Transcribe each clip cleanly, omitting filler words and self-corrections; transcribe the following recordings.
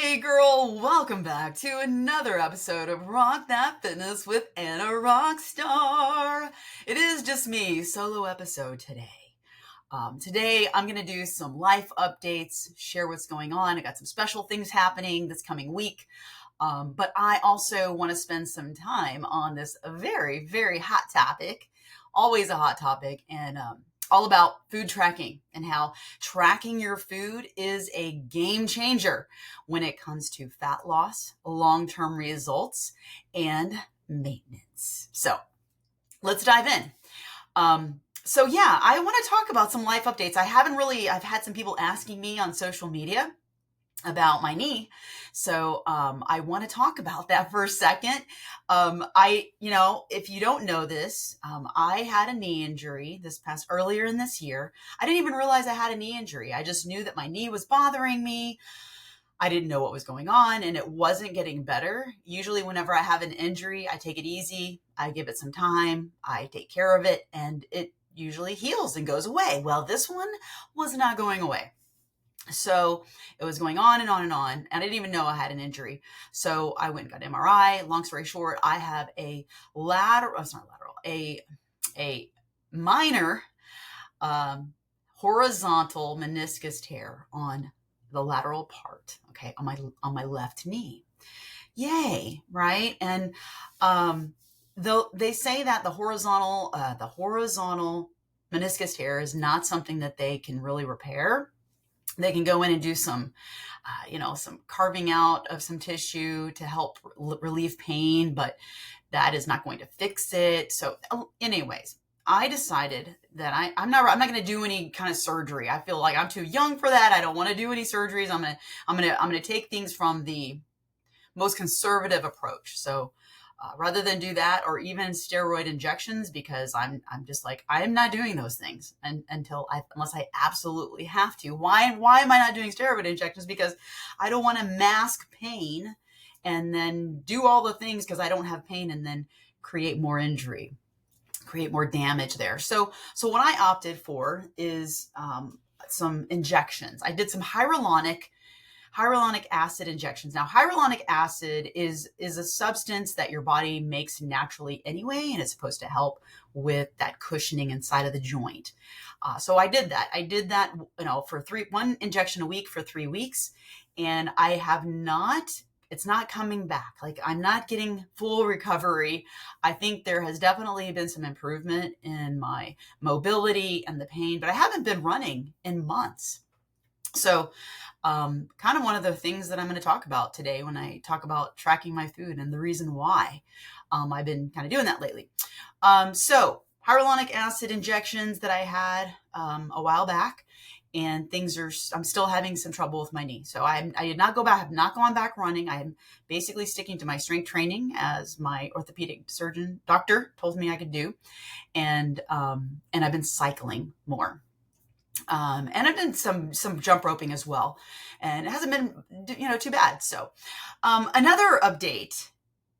Hey girl, welcome back to another episode of Rock That Fitness with Anna Rockstar. It is just me, solo episode today. Today I'm going to do some life updates, share what's going on. I got some special things happening this coming week. But I also want to spend some time on this very, very hot topic, always a hot topic, and all about food tracking and how tracking your food is a game changer when it comes to fat loss, long-term results, and maintenance. So let's dive in. I want to talk about some life updates. I've had some people asking me on social media about my knee. So I want to talk about that for a second. If you don't know this, I had a knee injury earlier in this year. I didn't even realize I had a knee injury. I just knew that my knee was bothering me. I didn't know what was going on and it wasn't getting better. Usually whenever I have an injury, I take it easy. I give it some time. I take care of it and it usually heals and goes away. Well, this one was not going away. So it was going on and on and on. And I didn't even know I had an injury. So I went and got an MRI. Long story short, I have a minor horizontal meniscus tear on the lateral part, okay, on my left knee. Yay, right? And though they say that the horizontal meniscus tear is not something that they can really repair. They can go in and do some carving out of some tissue to help relieve pain, but that is not going to fix it. So anyways, I decided that I'm not going to do any kind of surgery. I feel like I'm too young for that. I don't want to do any surgeries. I'm going to take things from the most conservative approach. So rather than do that or even steroid injections, because I'm just like, I am not doing those things unless I absolutely have to. Why am I not doing steroid injections? Because I don't want to mask pain and then do all the things because I don't have pain and then create more injury, create more damage there. So what I opted for is some injections. I did some hyaluronic acid injections. Now, hyaluronic acid is a substance that your body makes naturally anyway, and it's supposed to help with that cushioning inside of the joint. So I did that. For one injection a week for 3 weeks, and it's not coming back. Like, I'm not getting full recovery. I think there has definitely been some improvement in my mobility and the pain, but I haven't been running in months. So kind of one of the things that I'm going to talk about today when I talk about tracking my food and the reason why I've been kind of doing that lately. So hyaluronic acid injections that I had a while back, and I'm still having some trouble with my knee. So I did not go back. Have not gone back running. I'm basically sticking to my strength training as my orthopedic doctor told me I could do. And I've been cycling more. And I've done some jump roping as well, and it hasn't been, too bad. So, another update,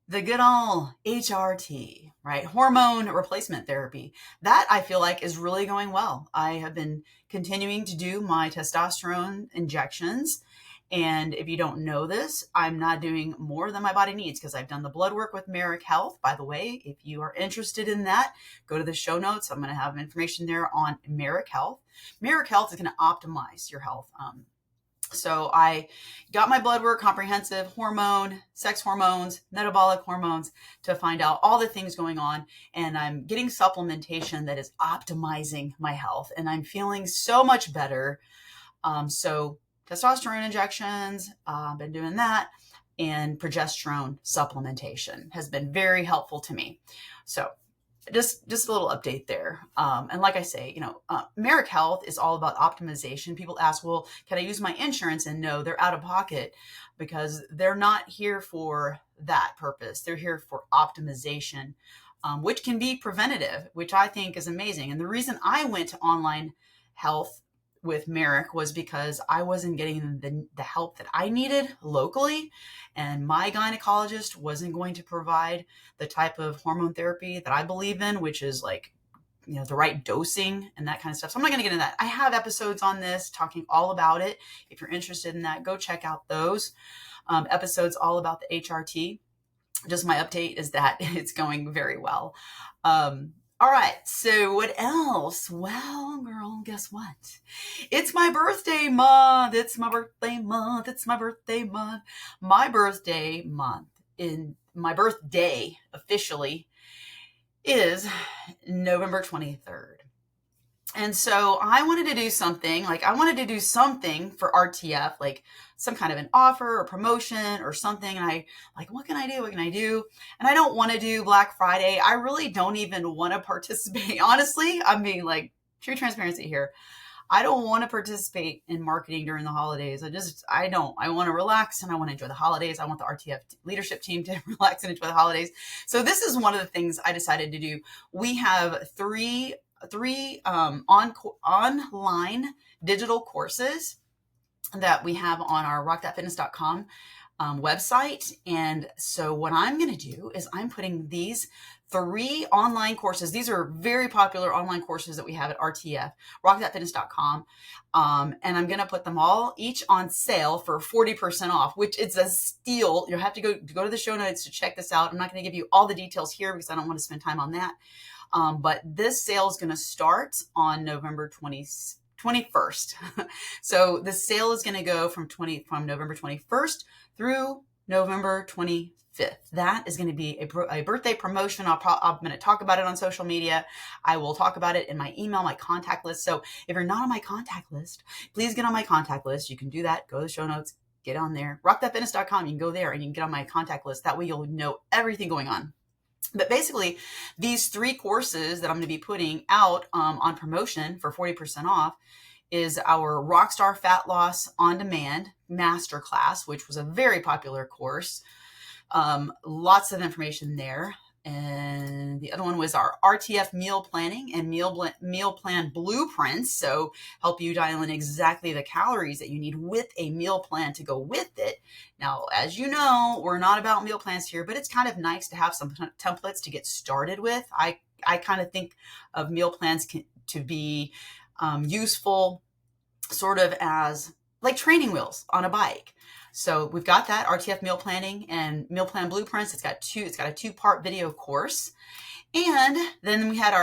the good old HRT, right? Hormone replacement therapy. That I feel like is really going well. I have been continuing to do my testosterone injections. And if you don't know this, I'm not doing more than my body needs because I've done the blood work with Merrick Health. By the way, if you are interested in that, go to the show notes. I'm going to have information there on Merrick Health. Merrick Health is going to optimize your health. So I got my blood work, comprehensive hormone, sex hormones, metabolic hormones to find out all the things going on. And I'm getting supplementation that is optimizing my health. And I'm feeling so much better. So testosterone injections, been doing that, and progesterone supplementation has been very helpful to me. So just a little update there. And like I say, Merrick Health is all about optimization. People ask, well, can I use my insurance? And no, they're out of pocket because they're not here for that purpose. They're here for optimization, which can be preventative, which I think is amazing. And the reason I went to online health with Merrick was because I wasn't getting the help that I needed locally, and my gynecologist wasn't going to provide the type of hormone therapy that I believe in, which is like the right dosing and that kind of stuff. So I'm not going to get into that. I have episodes on this talking all about it. If you're interested in that, go check out those episodes all about the HRT. Just my update is that it's going very well. All right. So what else? Well, girl, guess what? It's my birthday month. It's my birthday month. It's my birthday month. My birthday month my birthday officially is November 23rd. And so I wanted to do something for RTF, like some kind of an offer or promotion or something. And I what can I do? What can I do? And I don't want to do Black Friday. I really don't even want to participate. Honestly, I'm being like true transparency here. I don't want to participate in marketing during the holidays. I don't. I want to relax and I want to enjoy the holidays. I want the RTF leadership team to relax and enjoy the holidays. So this is one of the things I decided to do. We have three online digital courses that we have on our rock.fitness.com website. And so what I'm going to do is I'm putting these 3 online courses. These are very popular online courses that we have at RTF, rock.fitness.com. And I'm going to put them all each on sale for 40% off, which is a steal. You'll have to go to the show notes to check this out. I'm not going to give you all the details here because I don't want to spend time on that. But this sale is going to start on November 21st. So the sale is going to go from November 21st through November 25th. That is going to be a birthday promotion. I'm going to talk about it on social media. I will talk about it in my email, my contact list. So if you're not on my contact list, please get on my contact list. You can do that. Go to the show notes, get on there. rock.fitness.com. You can go there and you can get on my contact list. That way you'll know everything going on. But basically, these 3 courses that I'm going to be putting out on promotion for 40% off is our Rockstar Fat Loss On Demand Masterclass, which was a very popular course. Lots of information there. And the other one was our RTF meal planning and meal plan blueprints. So help you dial in exactly the calories that you need with a meal plan to go with it. Now, as you know, we're not about meal plans here, but it's kind of nice to have some templates to get started with. I kind of think of meal plans to be useful sort of as like training wheels on a bike. So we've got that RTF meal planning and meal plan blueprints. It's got a 2-part video course. And then we had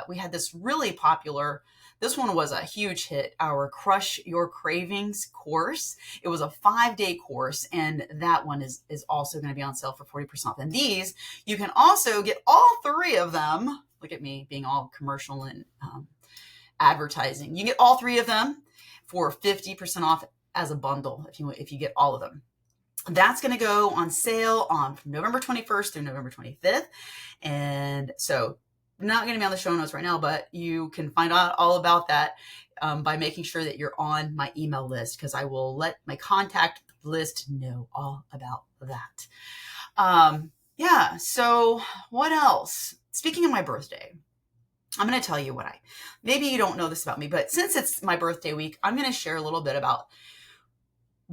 we had this really popular, this one was a huge hit, our Crush Your Cravings course. It was a 5-day course, and that one is also going to be on sale for 40% off. And these, you can also get all 3 of them. Look at me being all commercial and advertising. You get all 3 of them for 50% off as a bundle if you get all of them. That's going to go on sale on November 21st through November 25th. And so not going to be on the show notes right now, but you can find out all about that by making sure that you're on my email list, because I will let my contact list know all about that. Yeah. So what else? Speaking of my birthday, I'm going to tell you maybe you don't know this about me, but since it's my birthday week, I'm going to share a little bit about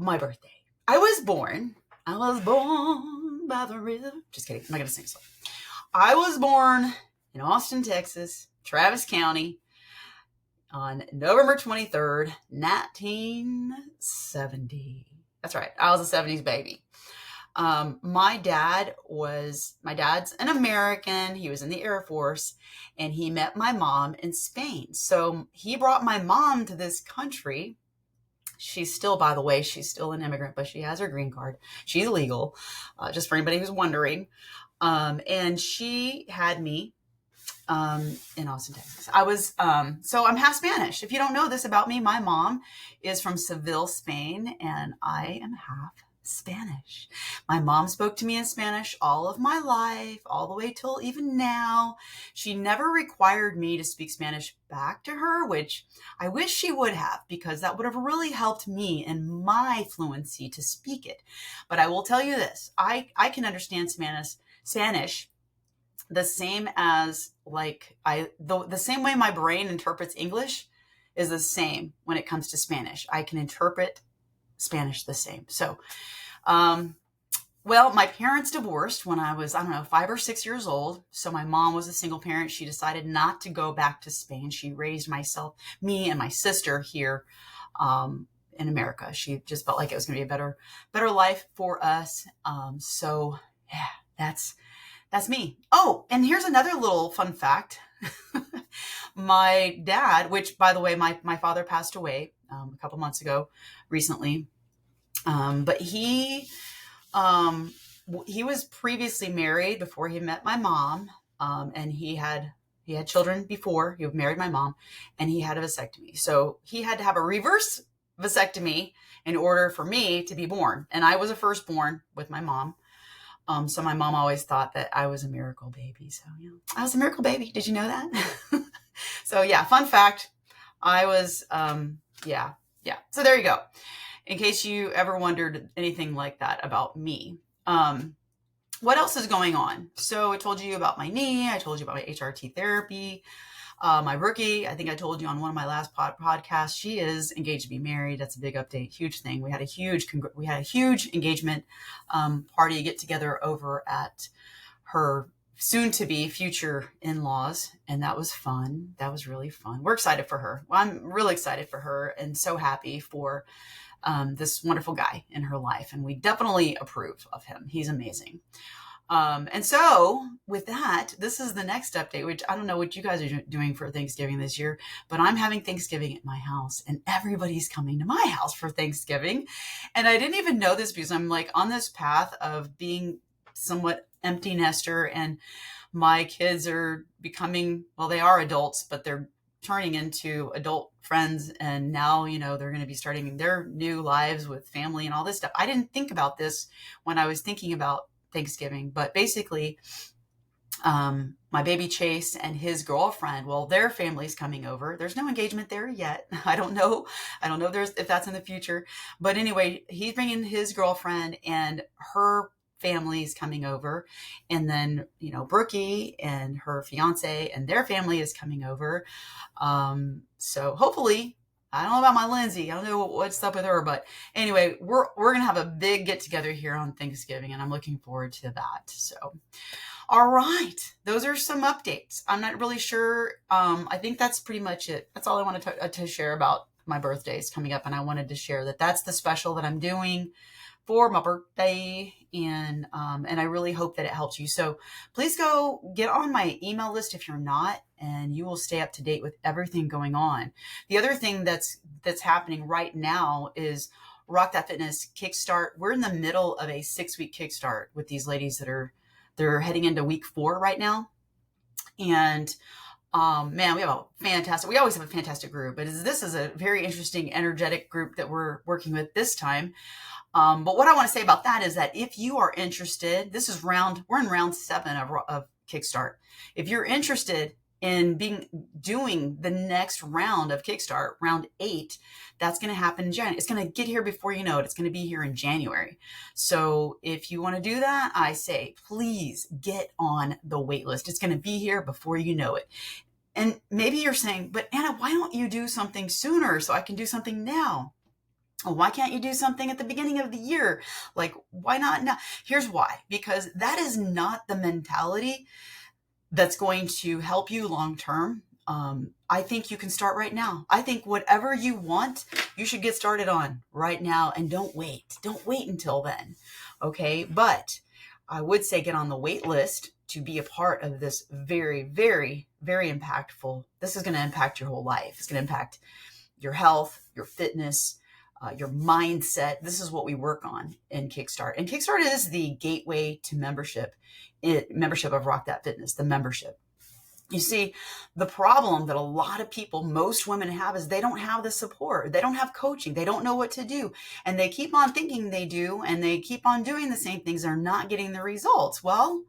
my birthday. I was born by the river. Just kidding. I'm not going to sing a song. I was born in Austin, Texas, Travis County on November 23rd, 1970. That's right. I was a 70s baby. My dad's an American. He was in the Air Force, and he met my mom in Spain. So he brought my mom to this country. She's still, by the way, she's still an immigrant, but she has her green card. She's legal, just for anybody who's wondering. And she had me in Austin, Texas. So I'm half Spanish. If you don't know this about me, my mom is from Seville, Spain, and I am half Spanish. My mom spoke to me in Spanish all of my life, all the way till even now. She never required me to speak Spanish back to her, which I wish she would have, because that would have really helped me in my fluency to speak it. But I will tell you this, I can understand Spanish the same as the same way my brain interprets English is the same when it comes to Spanish. I can interpret Spanish the same. So, Well, my parents divorced when I was, I don't know, 5 or 6 years old. So my mom was a single parent. She decided not to go back to Spain. She raised me and my sister here in America. She just felt like it was going to be a better life for us. So yeah, that's me. Oh, and here's another little fun fact. My dad, which by the way, my father passed away a couple months ago, recently. But um, he was previously married before he met my mom, and he had children before he married my mom, and he had a vasectomy. So he had to have a reverse vasectomy in order for me to be born, and I was a firstborn with my mom. So my mom always thought that I was a miracle baby. So yeah, I was a miracle baby. Did you know that? So yeah, fun fact. I was, yeah, yeah. So there you go. In case you ever wondered anything like that about me. What else is going on? So I told you about my knee. I told you about my HRT therapy. My rookie, I think I told you on one of my last podcasts, she is engaged to be married. That's a big update, huge thing. We had a huge engagement party get together over at her soon to be future in-laws, and that was fun. That was really fun. We're excited for her. Well, I'm really excited for her and so happy for this wonderful guy in her life, and we definitely approve of him. He's amazing. And so with that, this is the next update, which I don't know what you guys are doing for Thanksgiving this year, but I'm having Thanksgiving at my house, and everybody's coming to my house for Thanksgiving. And I didn't even know this because I'm like on this path of being somewhat empty nester, and my kids are becoming, well, they are adults, but they're turning into adult friends. And now, they're going to be starting their new lives with family and all this stuff. I didn't think about this when I was thinking about Thanksgiving, but basically, my baby Chase and his girlfriend, well, their family's coming over. There's no engagement there yet. I don't know if that's in the future, but anyway, he's bringing his girlfriend and her family's coming over, and then Brookie and her fiance and their family is coming over. So hopefully, I don't know about my Lindsay. I don't know what's up with her, but anyway, we're gonna have a big get together here on Thanksgiving, and I'm looking forward to that. So, all right, those are some updates. I'm not really sure. I think that's pretty much it. That's all I wanted to share about my birthdays coming up, and I wanted to share that that's the special that I'm doing for my birthday, and I really hope that it helps you. So please go get on my email list if you're not, and you will stay up to date with everything going on. The other thing that's happening right now is Rock That Fitness Kickstart. We're in the middle of a 6-week kickstart with these ladies they're heading into week 4 right now, and man, we always have a fantastic group, but this is a very interesting, energetic group that we're working with this time. But what I want to say about that is that if you are interested, we're in round 7 of Kickstart. If you're interested in doing the next round of Kickstart, round 8, that's going to happen in January. It's going to get here before you know it. It's going to be here in January. So if you want to do that, I say, please get on the wait list. It's going to be here before you know it. And maybe you're saying, but Anna, why don't you do something sooner so I can do something now? Why can't you do something at the beginning of the year? Like, why not now? Here's why. Because that is not the mentality that's going to help you long term. I think you can start right now. I think whatever you want, you should get started on right now, and don't wait. Don't wait until then. Okay. But I would say get on the wait list to be a part of this very, very, very impactful. This is going to impact your whole life. It's going to impact your health, your fitness, your mindset. This is what we work on in Kickstart. And Kickstart is the gateway to membership of Rock That Fitness, the membership. You see, the problem that a lot of people, most women have, is they don't have the support. They don't have coaching. They don't know what to do. And they keep on thinking they do, and they keep on doing the same things. They're not getting the results. Well,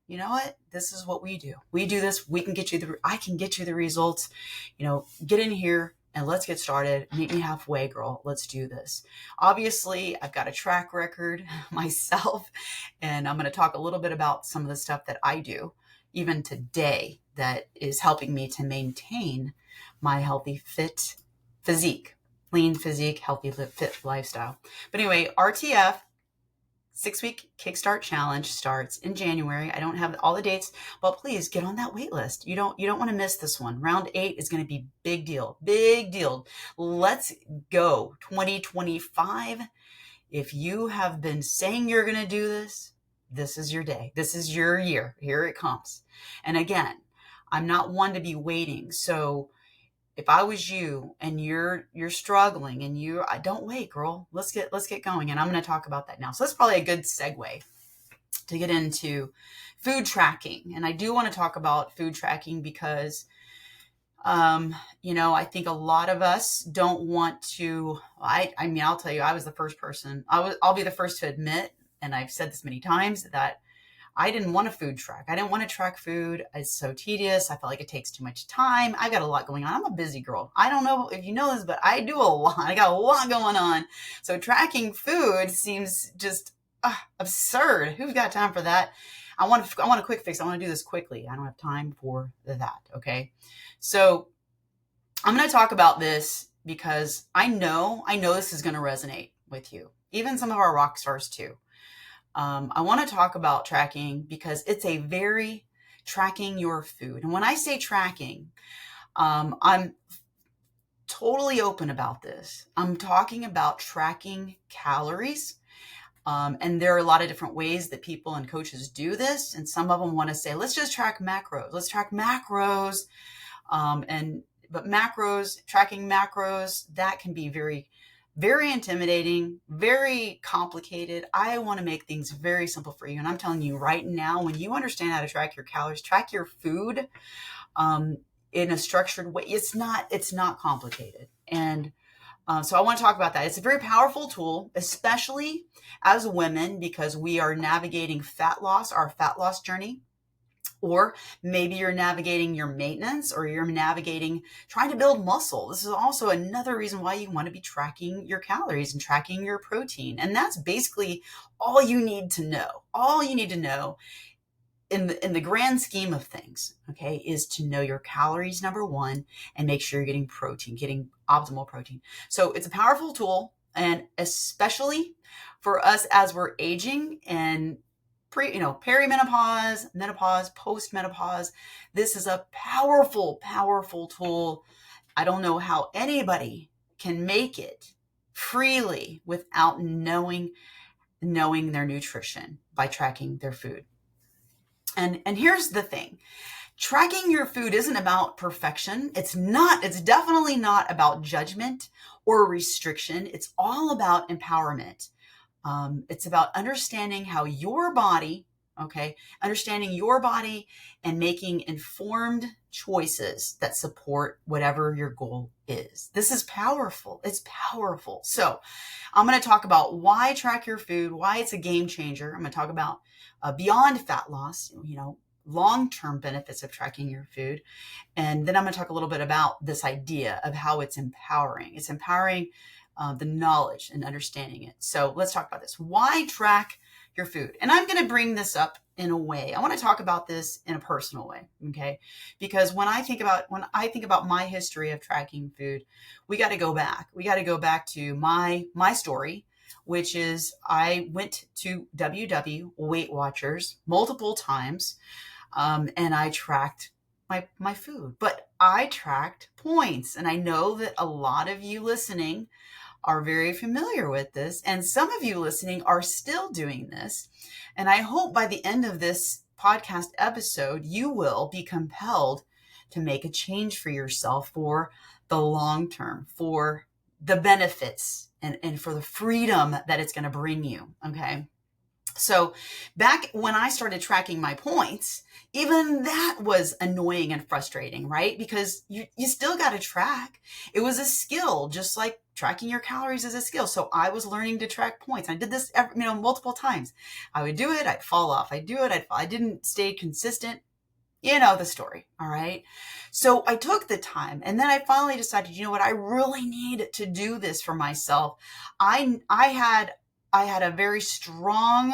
you know what? This is what we do. We do this. I can get you the results. Get in here and let's get started. Meet me halfway, girl. Let's do this. Obviously, I've got a track record myself, and I'm going to talk a little bit about some of the stuff that I do even today that is helping me to maintain my healthy, fit physique, lean physique, healthy, fit lifestyle. But anyway, RTF 6-week Kickstart Challenge starts in January. I don't have all the dates, but please get on that wait list. You don't want to miss this one. Round 8 is going to be big deal. Big deal. Let's go. 2025. If you have been saying you're going to do this, this is your day. This is your year. Here it comes. And again, I'm not one to be waiting. So if I was you and you're struggling and I don't wait, girl. Let's get going. And I'm going to talk about that now. So that's probably a good segue to get into food tracking. And I do want to talk about food tracking because I think a lot of us don't want to. I mean, I'll tell you, I was the first person. I'll be the first to admit, and I've said this many times, that I didn't want a food track. I didn't want to track food. It's so tedious. I felt like it takes too much time. I got a lot going on. I'm a busy girl. I don't know if you know this, but I do a lot. I got a lot going on. So tracking food seems just absurd. Who's got time for that? I want a quick fix. I want to do this quickly. I don't have time for that. Okay. So I'm going to talk about this because I know this is going to resonate with you. Even some of our rock stars too. I want to talk about tracking because it's tracking your food. And when I say tracking, I'm totally open about this. I'm talking about tracking calories. And there are a lot of different ways that people and coaches do this. And some of them want to say, let's just track macros. Let's track macros. But tracking macros, that can be very, very intimidating, very complicated. I want to make things very simple for you. And I'm telling you right now, when you understand how to track your calories, track your food in a structured way, it's not complicated. And so I want to talk about that. It's a very powerful tool, especially as women, because we are navigating our fat loss journey. Or maybe you're navigating your maintenance, or you're navigating trying to build muscle. This is also another reason why you want to be tracking your calories and tracking your protein. And that's basically all you need to know. All you need to know in the grand scheme of things, okay, is to know your calories, number one, and make sure you're getting optimal protein. So it's a powerful tool, and especially for us as we're aging and perimenopause, menopause, postmenopause. This is a powerful, powerful tool. I don't know how anybody can make it freely without knowing their nutrition by tracking their food. And here's the thing. Tracking your food isn't about perfection. It's definitely not about judgment or restriction. It's all about empowerment. It's about understanding your body and making informed choices that support whatever your goal is. This is powerful. It's powerful. So I'm going to talk about why track your food, why it's a game changer. I'm going to talk about beyond fat loss, long-term benefits of tracking your food. And then I'm going to talk a little bit about this idea of how it's empowering. It's empowering the knowledge and understanding it. So let's talk about this. Why track your food? And I'm going to bring this up in a way. I want to talk about this in a personal way, okay? Because when I think about my history of tracking food, we got to go back. We got to go back to my story, which is I went to WW Weight Watchers multiple times, and I tracked my food, but I tracked points. And I know that a lot of you listening are very familiar with this. And some of you listening are still doing this. And I hope by the end of this podcast episode, you will be compelled to make a change for yourself for the long term, for the benefits and for the freedom that it's going to bring you. Okay. So back when I started tracking my points, even that was annoying and frustrating, right? Because you still got to track. It was a skill, just like tracking your calories is a skill. So I was learning to track points. I did this, multiple times. I would do it. I'd fall off. I didn't stay consistent. You know the story. All right. So I took the time, and then I finally decided, you know what? I really need to do this for myself. I had a very strong,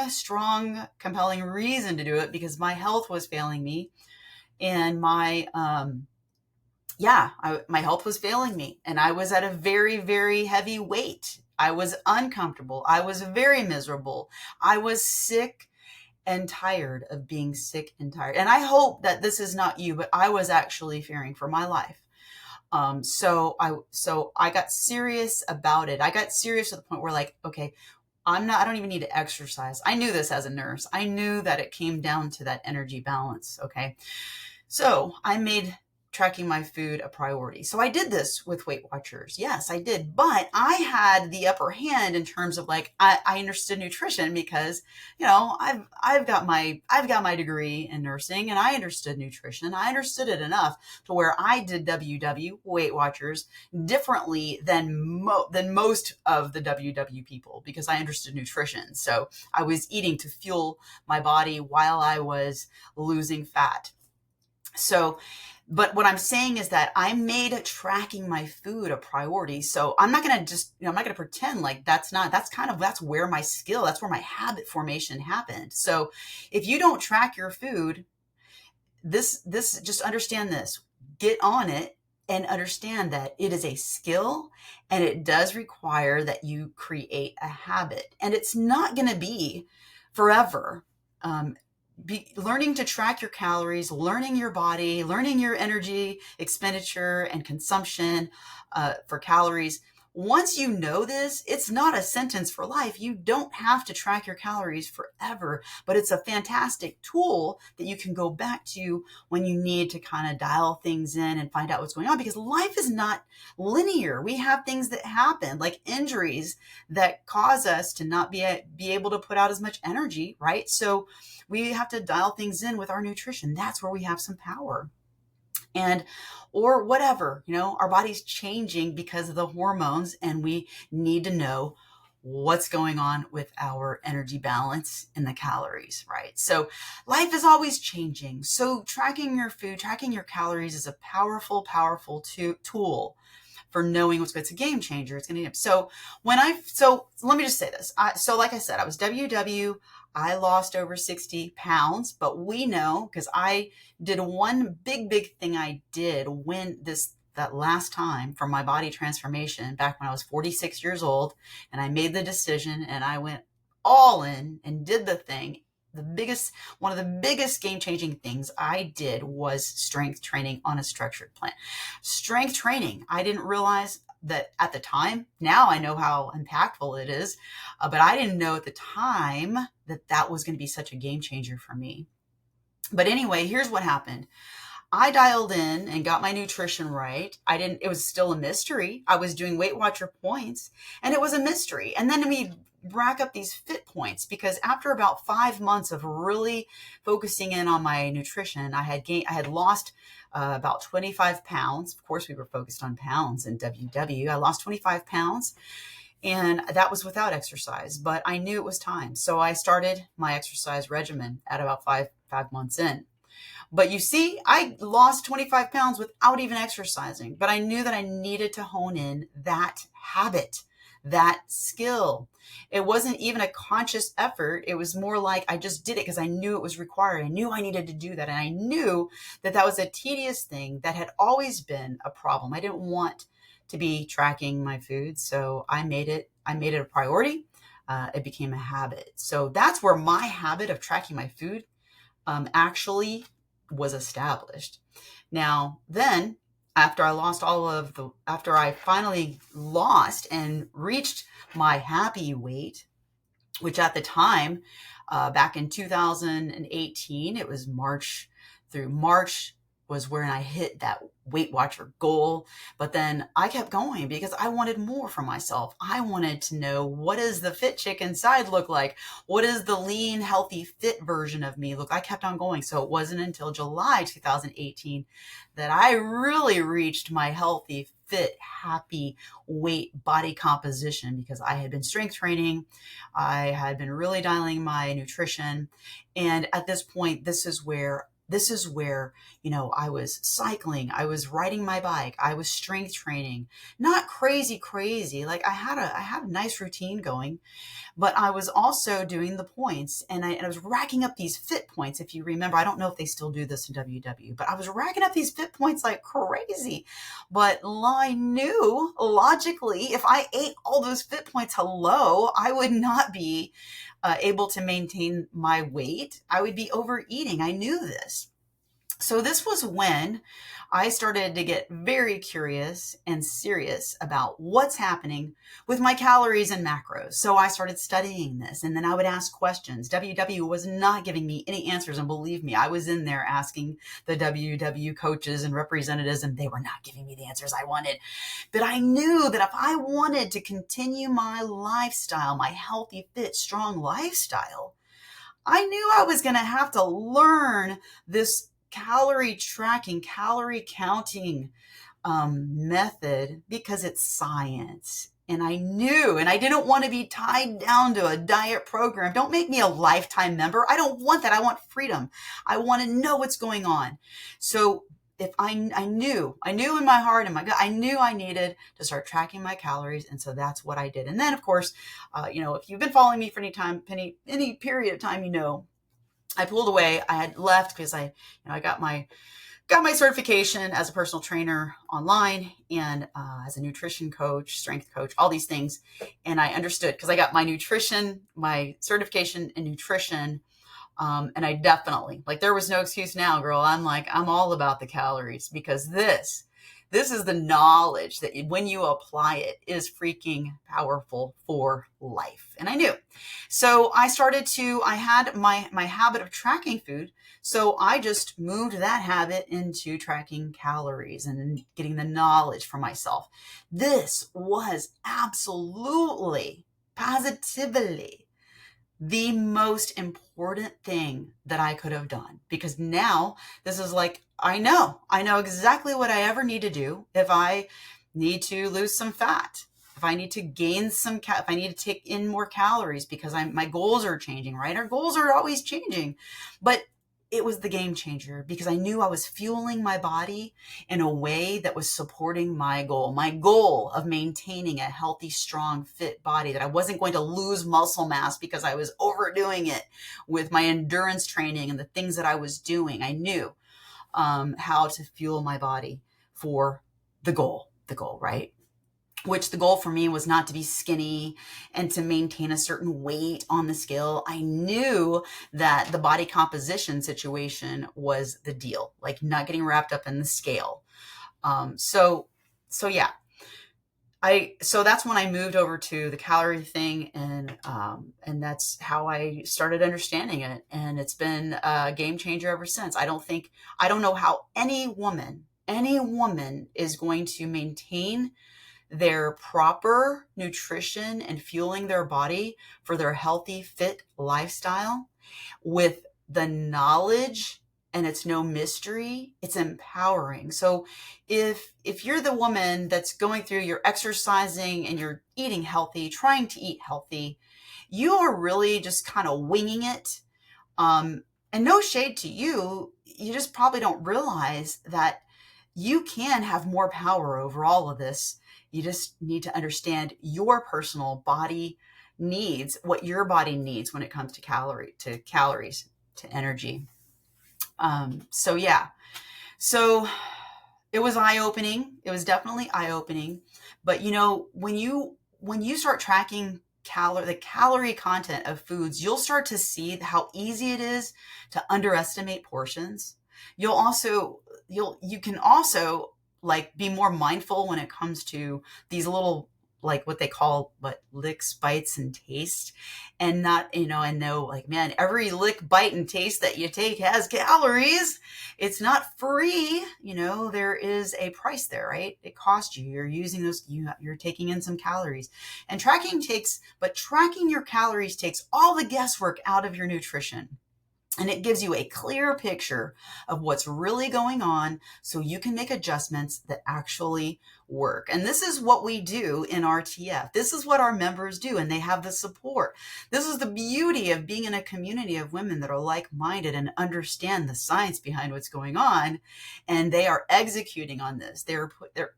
compelling reason to do it because my health was failing me, and my health was failing me, and I was at a very, very heavy weight. I was uncomfortable. I was very miserable. I was sick and tired of being sick and tired. And I hope that this is not you, but I was actually fearing for my life. So I got serious about it. I got serious to the point where, like, okay, I don't even need to exercise. I knew this as a nurse. I knew that it came down to that energy balance. Okay. So I made tracking my food a priority. So I did this with Weight Watchers. Yes, I did. But I had the upper hand in terms of, like, I understood nutrition because, I've got my degree in nursing, and I understood nutrition. I understood it enough to where I did WW Weight Watchers differently than most of the WW people, because I understood nutrition. So I was eating to fuel my body while I was losing fat. So, but what I'm saying is that I made tracking my food a priority. So I'm not going to I'm not going to pretend like that's where my skill, that's where my habit formation happened. So if you don't track your food, just understand this, get on it and understand that it is a skill, and it does require that you create a habit, and it's not going to be forever. Learning to track your calories, learning your body, learning your energy expenditure and consumption for calories. Once you know this, it's not a sentence for life. You don't have to track your calories forever, but it's a fantastic tool that you can go back to when you need to kind of dial things in and find out what's going on, because life is not linear. We have things that happen, like injuries, that cause us to not be able to put out as much energy, right? So we have to dial things in with our nutrition. That's where we have some power. And, or whatever, our body's changing because of the hormones, and we need to know what's going on with our energy balance and the calories, right? So life is always changing. So tracking your food, tracking your calories is a powerful, powerful tool for knowing what's good. It's a game changer. It's going to, so let me just say this. So like I said, I was WW. I lost over 60 pounds, but we know, because I did one big thing I did when that last time for my body transformation back when I was 46 years old, and I made the decision and I went all in and did the thing. One of the biggest game-changing things I did was strength training on a structured plan. Strength training, I didn't realize that at the time. Now I know how impactful it is, but I didn't know at the time that was going to be such a game changer for me. But anyway, here's what happened. I dialed in and got my nutrition right. It was still a mystery. I was doing Weight Watcher points, and it was a mystery. And then we rack up these fit points, because after about 5 months of really focusing in on my nutrition, I had lost about 25 pounds. Of course, we were focused on pounds in WW. I lost 25 pounds, and that was without exercise, but I knew it was time. So I started my exercise regimen at about five months in. But you see, I lost 25 pounds without even exercising, but I knew that I needed to hone in that habit, that skill. It wasn't even a conscious effort. It was more like I just did it because I knew it was required. I knew I needed to do that. And I knew that was a tedious thing that had always been a problem. I didn't want to be tracking my food. So I made it a priority. It became a habit. So that's where my habit of tracking my food actually was established. Now, then, after I finally lost and reached my happy weight, which at the time, back in 2018, it was March was when I hit that Weight Watcher goal. But then I kept going because I wanted more for myself. I wanted to know, what does the fit chick inside look like? What does the lean, healthy, fit version of me look? I kept on going. So it wasn't until July 2018 that I really reached my healthy, fit, happy weight body composition, because I had been strength training. I had been really dialing my nutrition. And at this point, this is where This is where, I was cycling, I was riding my bike, I was strength training, not crazy, crazy. Like I had a nice routine going, but I was also doing the points, and I was racking up these fit points. If you remember, I don't know if they still do this in WW, but I was racking up these fit points like crazy. But I knew logically, if I ate all those fit points, I would not be able to maintain my weight. I would be overeating. I knew this. So this was when I started to get very curious and serious about what's happening with my calories and macros. So I started studying this, and then I would ask questions. WW was not giving me any answers, and believe me, I was in there asking the WW coaches and representatives, and they were not giving me the answers I wanted. But I knew that if I wanted to continue my lifestyle, my healthy, fit, strong lifestyle, I knew I was going to have to learn this calorie tracking, calorie counting method, because it's science. And I knew, and I didn't want to be tied down to a diet program. Don't make me a lifetime member. I don't want that. I want freedom. I want to know what's going on. So if I knew in my heart and my gut, I knew I needed to start tracking my calories. And so that's what I did. And then of course, if you've been following me for any period of time, I pulled away. I had left because I got my certification as a personal trainer online, and as a nutrition coach, strength coach, all these things. And I understood, because I got my certification in nutrition. And I definitely, there was no excuse now, girl. I'm all about the calories, because this is the knowledge that when you apply it is freaking powerful for life. And I knew. So I had my habit of tracking food. So I just moved that habit into tracking calories and getting the knowledge for myself. This was absolutely, positively the most important thing that I could have done, because now this is I know exactly what I ever need to do. If I need to lose some fat, if I need to gain if I need to take in more calories, because my goals are changing, right? Our goals are always changing, but it was the game changer, because I knew I was fueling my body in a way that was supporting my goal of maintaining a healthy, strong, fit body, that I wasn't going to lose muscle mass because I was overdoing it with my endurance training and the things that I was doing. I knew how to fuel my body for the goal, right? Which the goal for me was not to be skinny and to maintain a certain weight on the scale. I knew that the body composition situation was the deal, not getting wrapped up in the scale. So yeah. So that's when I moved over to the calorie thing, and that's how I started understanding it. And it's been a game changer ever since. I don't know how any woman is going to maintain their proper nutrition and fueling their body for their healthy, fit lifestyle with the knowledge. And it's no mystery, it's empowering. So if you're the woman that's going through, you're exercising and you're eating healthy, trying to eat healthy, you are really just kind of winging it. And no shade to you, you just probably don't realize that you can have more power over all of this. You just need to understand your personal body needs, what your body needs when it comes to calories, to energy. So yeah, so it was eye-opening. It was definitely eye-opening. But when you start tracking the calorie content of foods, you'll start to see how easy it is to underestimate portions. You can also be more mindful when it comes to these little, what they call licks, bites, and taste, and not, and know man, every lick, bite, and taste that you take has calories. It's not free. There is a price there, right? It costs you. You're using those, you're taking in some calories, and tracking your calories takes all the guesswork out of your nutrition. And it gives you a clear picture of what's really going on so you can make adjustments that actually work. And this is what we do in RTF. This is what our members do, and they have the support. This is the beauty of being in a community of women that are like-minded and understand the science behind what's going on, and they are executing on this. They're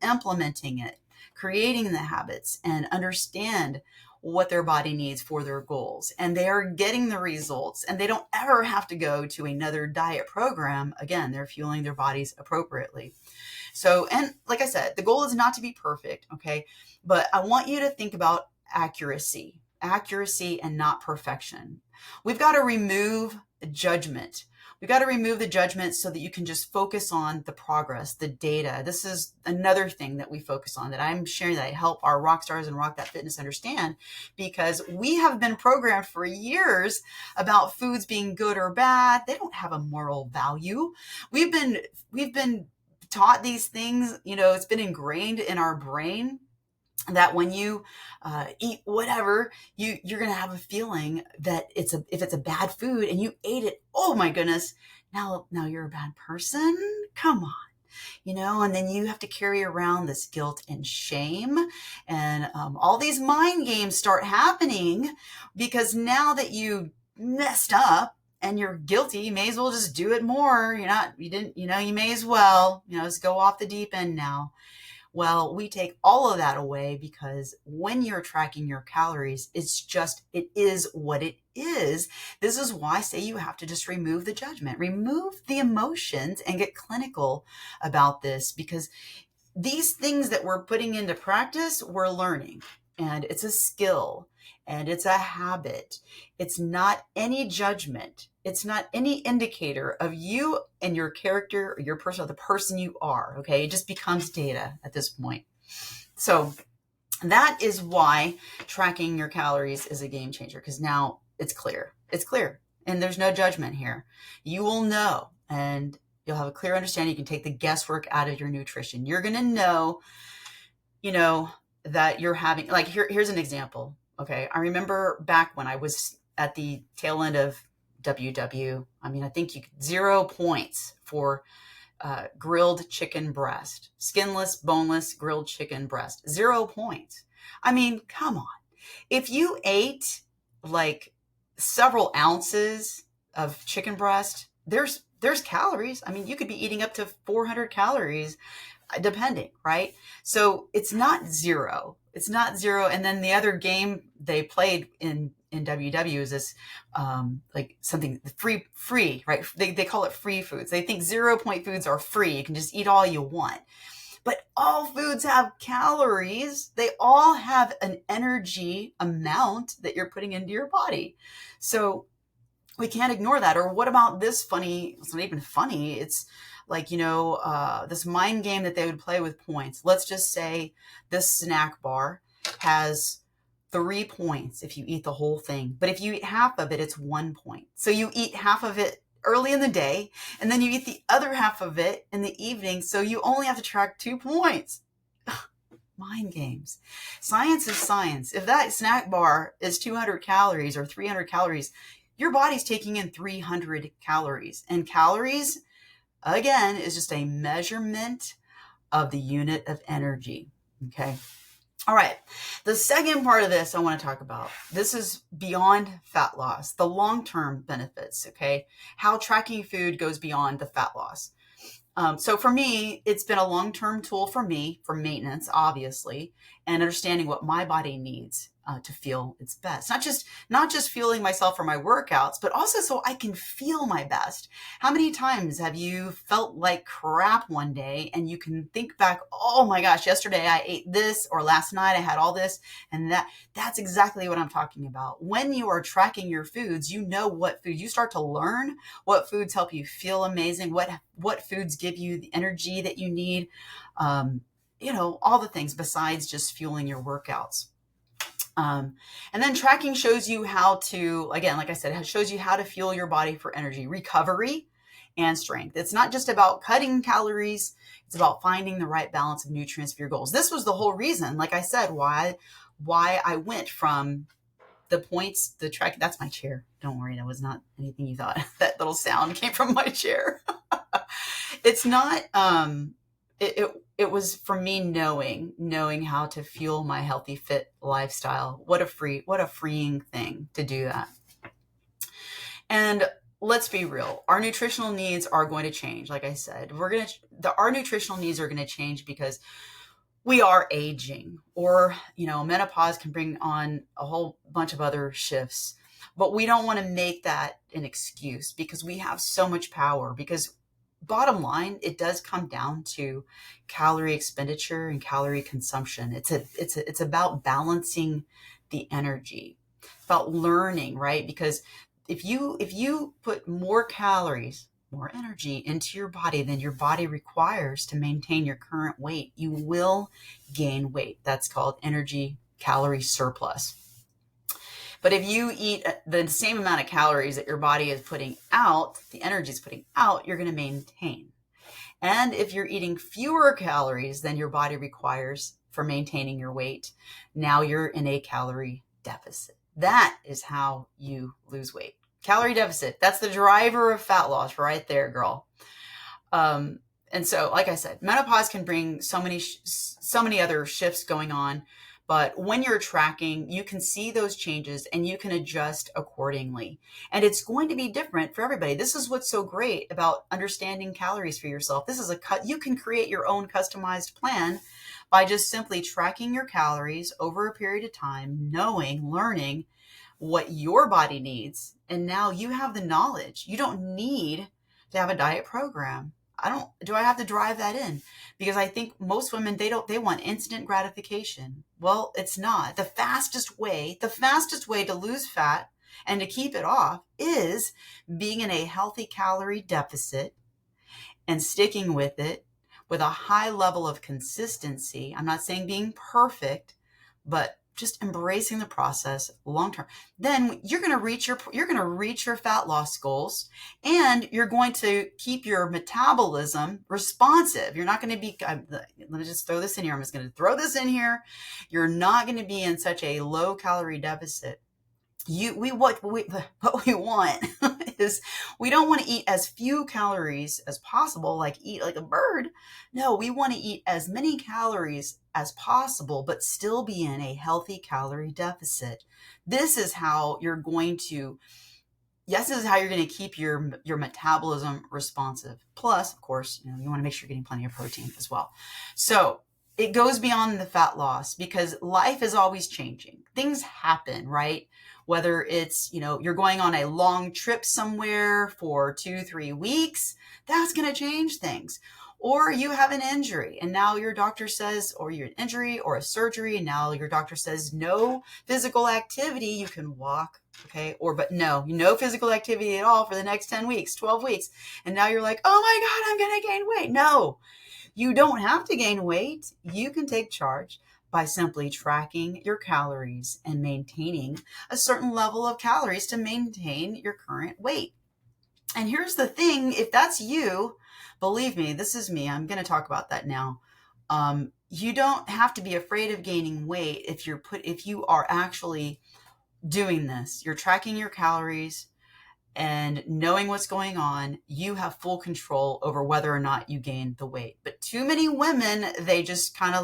implementing it, creating the habits, and understand what their body needs for their goals, and they are getting the results, and they don't ever have to go to another diet program. Again, they're fueling their bodies appropriately. So, and like I said, the goal is not to be perfect, okay? But I want you to think about accuracy and not perfection. We've got to remove judgment. We've got to remove the judgment so that you can just focus on the progress, the data. This is another thing that we focus on, that I'm sharing, that I help our rock stars and Rock That Fitness understand, because we have been programmed for years about foods being good or bad. They don't have a moral value. We've been taught these things, it's been ingrained in our brain that when you eat whatever, you're going to have a feeling that if it's a bad food and you ate it, oh my goodness, now you're a bad person. Come on. And then you have to carry around this guilt and shame, and all these mind games start happening, because now that you messed up and you're guilty, you may as well just do it more. You may as well, just go off the deep end now. Well, we take all of that away, because when you're tracking your calories, it is what it is. This is why I say you have to just remove the judgment, remove the emotions, and get clinical about this, because these things that we're putting into practice, we're learning, and it's a skill, and it's a habit. It's not any judgment. It's not any indicator of you and your character or your person, or the person you are. Okay. It just becomes data at this point. So that is why tracking your calories is a game changer, because now it's clear. It's clear. And there's no judgment here. You will know, and you'll have a clear understanding. You can take the guesswork out of your nutrition. You're going to know, that you're having, like, here's an example. Okay. I remember back when I was at the tail end of WW. I mean, I think 0 points for grilled chicken breast, skinless, boneless grilled chicken breast, 0 points. I mean, come on. If you ate like several ounces of chicken breast, there's calories. I mean, you could be eating up to 400 calories, depending, right? So it's not zero. It's not zero. And then the other game they played in WW is this, like something free, right? They call it free foods. They think 0 point foods are free. You can just eat all you want. But all foods have calories. They all have an energy amount that you're putting into your body. So we can't ignore that. Or what about this funny, it's not even funny. It's like, this mind game that they would play with points. Let's just say this snack bar has 3 points if you eat the whole thing. But if you eat half of it, it's 1 point. So you eat half of it early in the day, and then you eat the other half of it in the evening. So you only have to track 2 points. Mind games. Science is science. If that snack bar is 200 calories or 300 calories, your body's taking in 300 calories. And calories, again, is just a measurement of the unit of energy. Okay. All right. The second part of this I want to talk about, this is beyond fat loss, the long-term benefits. Okay. How tracking food goes beyond the fat loss. So for me, it's been a long-term tool for me for maintenance, obviously, and understanding what my body needs to feel its best. Not just fueling myself for my workouts, but also so I can feel my best. How many times have you felt like crap one day and you can think back, oh my gosh, yesterday I ate this, or last night I had all this, and that's exactly what I'm talking about. When you are tracking your foods, you know what food, you start to learn what foods help you feel amazing, what foods give you the energy that you need, all the things besides just fueling your workouts. And then tracking shows you how to, again, like I said, it shows you how to fuel your body for energy, recovery, and strength. It's not just about cutting calories. It's about finding the right balance of nutrients for your goals. This was the whole reason, like I said, why I went from the points, the track, that's my chair. Don't worry, that was not anything you thought. That little sound came from my chair. It's not, it was for me knowing how to fuel my healthy, fit lifestyle. What a freeing thing to do that. And let's be real, our nutritional needs are going to change. Like I said, our nutritional needs are going to change because we are aging, or, menopause can bring on a whole bunch of other shifts. But we don't want to make that an excuse, because we have so much power. Because bottom line, it does come down to calorie expenditure and calorie consumption. It's about balancing the energy, about learning, right? Because if you put more calories, more energy into your body than your body requires to maintain your current weight, you will gain weight. That's called energy calorie surplus. But if you eat the same amount of calories that your body is putting out, the energy is putting out, you're going to maintain. And if you're eating fewer calories than your body requires for maintaining your weight, now you're in a calorie deficit. That is how you lose weight. Calorie deficit. That's the driver of fat loss right there, girl. And so, like I said, menopause can bring so many other shifts going on. But when you're tracking, you can see those changes and you can adjust accordingly. And it's going to be different for everybody. This is what's so great about understanding calories for yourself. You can create your own customized plan by just simply tracking your calories over a period of time, learning what your body needs. And now you have the knowledge. You don't need to have a diet program. Do I have to drive that in? Because I think most women, they want instant gratification. Well, it's not. The fastest way to lose fat and to keep it off is being in a healthy calorie deficit and sticking with it with a high level of consistency. I'm not saying being perfect, but just embracing the process long term. Then you're going to reach your fat loss goals, and you're going to keep your metabolism responsive. You're not going to be, let me just throw this in here. I'm just going to throw this in here. You're not going to be in such a low calorie deficit. What we want is, we don't want to eat as few calories as possible, like eat like a bird. No, we want to eat as many calories as possible, but still be in a healthy calorie deficit. This is how you're going to keep your metabolism responsive. Plus, of course, you want to make sure you're getting plenty of protein as well. So it goes beyond the fat loss, because life is always changing. Things happen, right? Whether it's, you're going on a long trip somewhere for 2-3 weeks, that's going to change things. Or you have an injury and now your doctor says, or you're an injury or a surgery, and now your doctor says no physical activity, you can walk. Okay. But no physical activity at all for the next 10 weeks, 12 weeks. And now you're like, oh my God, I'm going to gain weight. No, you don't have to gain weight. You can take charge by simply tracking your calories and maintaining a certain level of calories to maintain your current weight. And here's the thing, if that's you, believe me, this is me. I'm going to talk about that now. You don't have to be afraid of gaining weight if you are actually doing this. You're tracking your calories and knowing what's going on. You have full control over whether or not you gain the weight. But too many women, they just kind of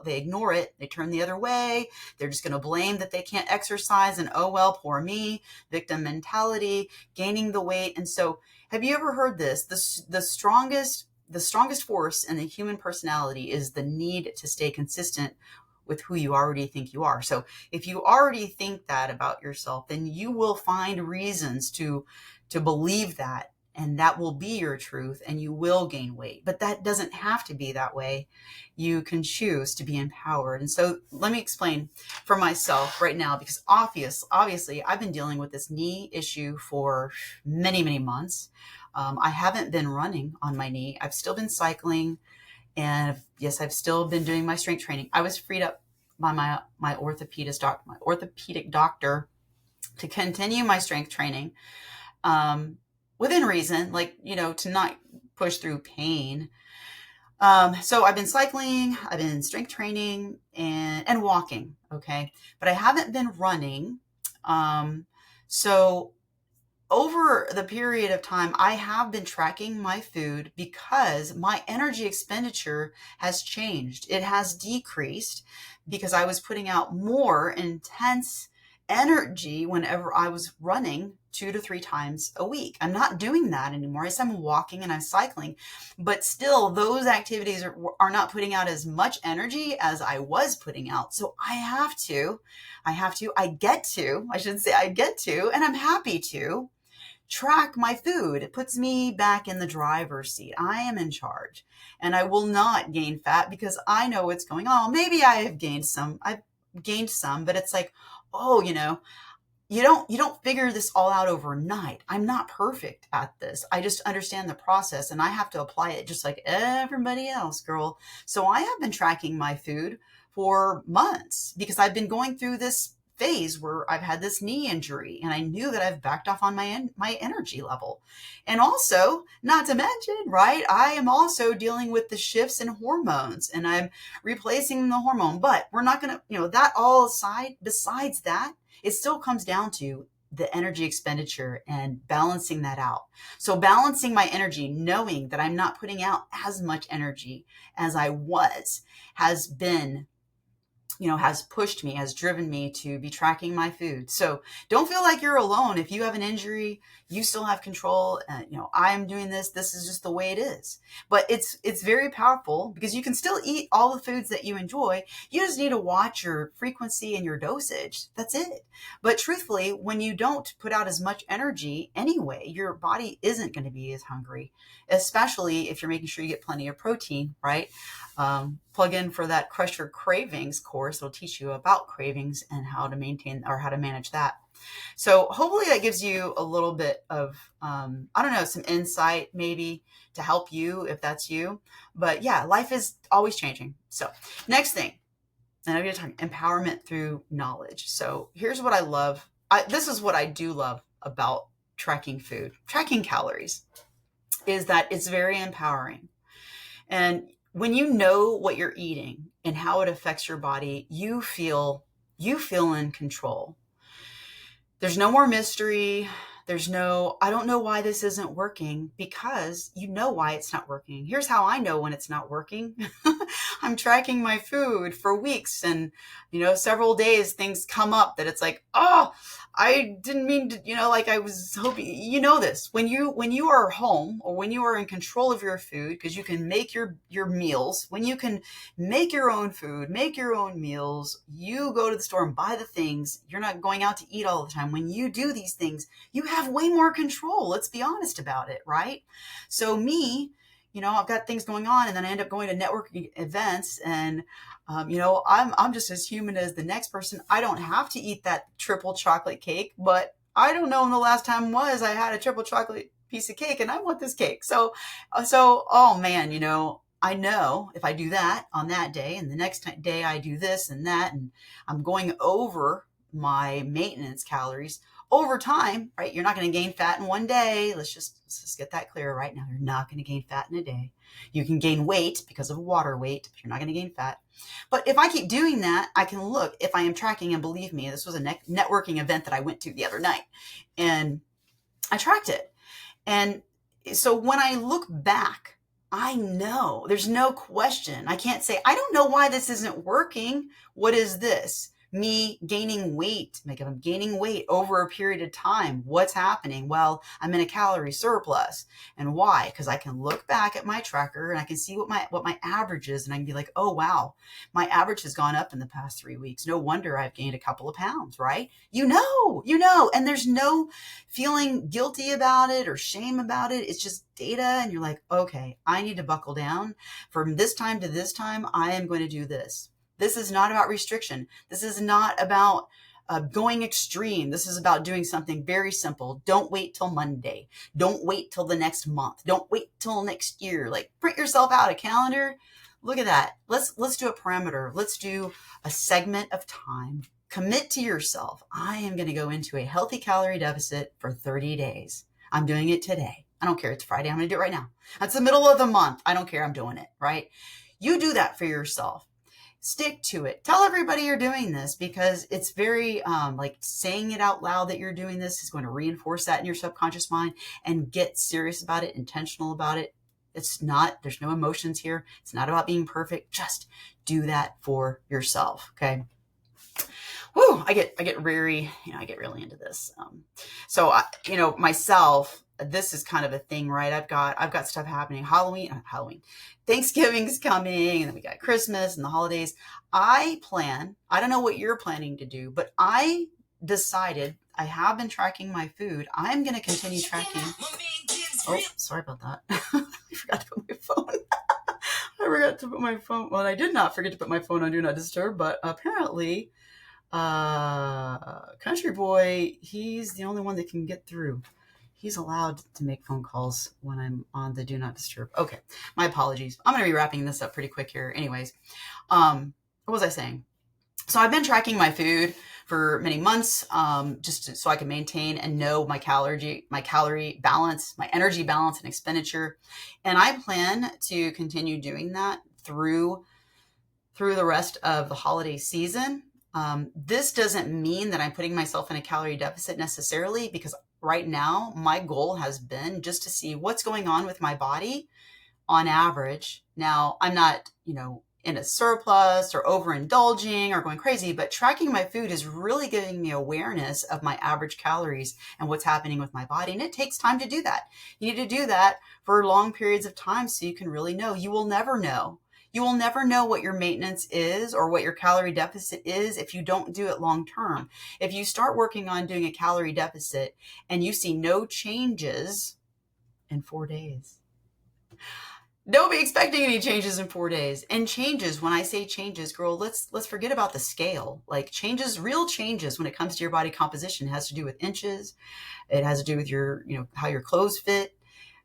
they ignore it. They turn the other way. They're just going to blame that they can't exercise, and oh, well, poor me, victim mentality, gaining the weight. And so, have you ever heard this? The strongest force in the human personality is the need to stay consistent with who you already think you are. So if you already think that about yourself, then you will find reasons to believe that, and that will be your truth, and you will gain weight. But that doesn't have to be that way. You can choose to be empowered. And so let me explain for myself right now, because obviously I've been dealing with this knee issue for many, many months. I haven't been running on my knee. I've still been cycling. And yes, I've still been doing my strength training. I was freed up by my orthopedic doctor to continue my strength training within reason, to not push through pain. So I've been cycling, I've been strength training and walking. Okay. But I haven't been running So over the period of time, I have been tracking my food because my energy expenditure has changed. It has decreased because I was putting out more intense energy whenever I was running 2 to 3 times a week. I'm not doing that anymore. Yes, I'm walking and I'm cycling, but still those activities are not putting out as much energy as I was putting out. So I get to, I should say I get to, and I'm happy to track my food. It puts me back in the driver's seat. I am in charge and I will not gain fat because I know what's going on. Maybe I have gained some. I've gained some, but it's like, oh, you don't figure this all out overnight. I'm not perfect at this. I just understand the process and I have to apply it just like everybody else, girl. So I have been tracking my food for months because I've been going through this phase where I've had this knee injury and I knew that I've backed off on my energy level. And also, not to mention, right, I am also dealing with the shifts in hormones and I'm replacing the hormone. But we're not going to, that all aside, besides that, it still comes down to the energy expenditure and balancing that out. So balancing my energy, knowing that I'm not putting out as much energy as I was, has been, has pushed me, has driven me to be tracking my food. So don't feel like you're alone. If you have an injury, you still have control. I'm doing this. This is just the way it is. But it's very powerful because you can still eat all the foods that you enjoy. You just need to watch your frequency and your dosage. That's it. But truthfully, when you don't put out as much energy anyway, your body isn't going to be as hungry, especially if you're making sure you get plenty of protein, right? Plug in for that Crush Your Cravings course. It'll teach you about cravings and how to maintain or how to manage that. So hopefully that gives you a little bit of, some insight maybe to help you if that's you. But yeah, life is always changing. So next thing, and I'm going to talk empowerment through knowledge. So here's what I love. This is what I do love about tracking food, tracking calories, is that it's very empowering. And when you know what you're eating and how it affects your body, you feel in control. There's no more mystery. I don't know why this isn't working, because you know why it's not working. Here's how I know when it's not working. I'm tracking my food for weeks and, several days things come up that it's like, oh, I didn't mean to, like I was hoping, this. When you are home or when you are in control of your food, because you can make your meals, when you can make your own food, make your own meals, you go to the store and buy the things, you're not going out to eat all the time. When you do these things, you have way more control. Let's be honest about it, right? So me, I've got things going on and then I end up going to networking events and I'm just as human as the next person. I don't have to eat that triple chocolate cake, but I don't know when the last time was I had a triple chocolate piece of cake and I want this cake. So, oh man, I know if I do that on that day and the next day I do this and that, and I'm going over my maintenance calories over time, right? You're not going to gain fat in one day. Let's just get that clear right now. You're not going to gain fat in a day. You can gain weight because of water weight, but you're not going to gain fat. But if I keep doing that, I can look if I am tracking, and believe me, this was a networking event that I went to the other night and I tracked it. And so when I look back, I know there's no question. I can't say, I don't know why this isn't working. What is this? Me gaining weight, I'm gaining weight over a period of time. What's happening? Well, I'm in a calorie surplus. And why? Because I can look back at my tracker and I can see what my average is, and I can be like, oh wow, my average has gone up in the past 3 weeks. No wonder I've gained a couple of pounds, right? And there's no feeling guilty about it or shame about it. It's just data, and you're like, okay, I need to buckle down. From this time to this time, I am going to do this. This is not about restriction. This is not about going extreme. This is about doing something very simple. Don't wait till Monday. Don't wait till the next month. Don't wait till next year. Like, print yourself out a calendar. Look at that. Let's do a parameter. Let's do a segment of time. Commit to yourself. I am going to go into a healthy calorie deficit for 30 days. I'm doing it today. I don't care. It's Friday. I'm going to do it right now. That's the middle of the month. I don't care. I'm doing it, right? You do that for yourself. Stick to it. Tell everybody you're doing this, because it's very like saying it out loud that you're doing this is going to reinforce that in your subconscious mind, and get serious about it, intentional about it. It's not, there's no emotions here. It's not about being perfect. Just do that for yourself. Okay. Whew, I get very, I get really into this. So myself, this is kind of a thing, right? I've got stuff happening. Halloween, Thanksgiving's coming, and then we got Christmas and the holidays. I don't know what you're planning to do, but I decided, I have been tracking my food. I'm going to continue tracking. Oh, sorry about that. I forgot to put my phone. I forgot to put my phone. Well, I did not forget to put my phone on Do Not Disturb, but apparently, Country Boy, he's the only one that can get through. He's allowed to make phone calls when I'm on the Do Not Disturb. Okay, my apologies. I'm going to be wrapping this up pretty quick here. Anyways, what was I saying? So I've been tracking my food for many months, so I can maintain and know my calorie balance, my energy balance and expenditure. And I plan to continue doing that through the rest of the holiday season. This doesn't mean that I'm putting myself in a calorie deficit necessarily, because right now my goal has been just to see what's going on with my body on average. Now, I'm not, in a surplus or overindulging or going crazy, but tracking my food is really giving me awareness of my average calories and what's happening with my body. And it takes time to do that. You need to do that for long periods of time so you can really know. You will never know. You will never know what your maintenance is or what your calorie deficit is if you don't do it long term. If you start working on doing a calorie deficit and you see no changes in 4 days, don't be expecting any changes in 4 days. And changes, when I say changes, girl, let's forget about the scale. Like changes, real changes when it comes to your body composition has to do with inches. It has to do with your, how your clothes fit.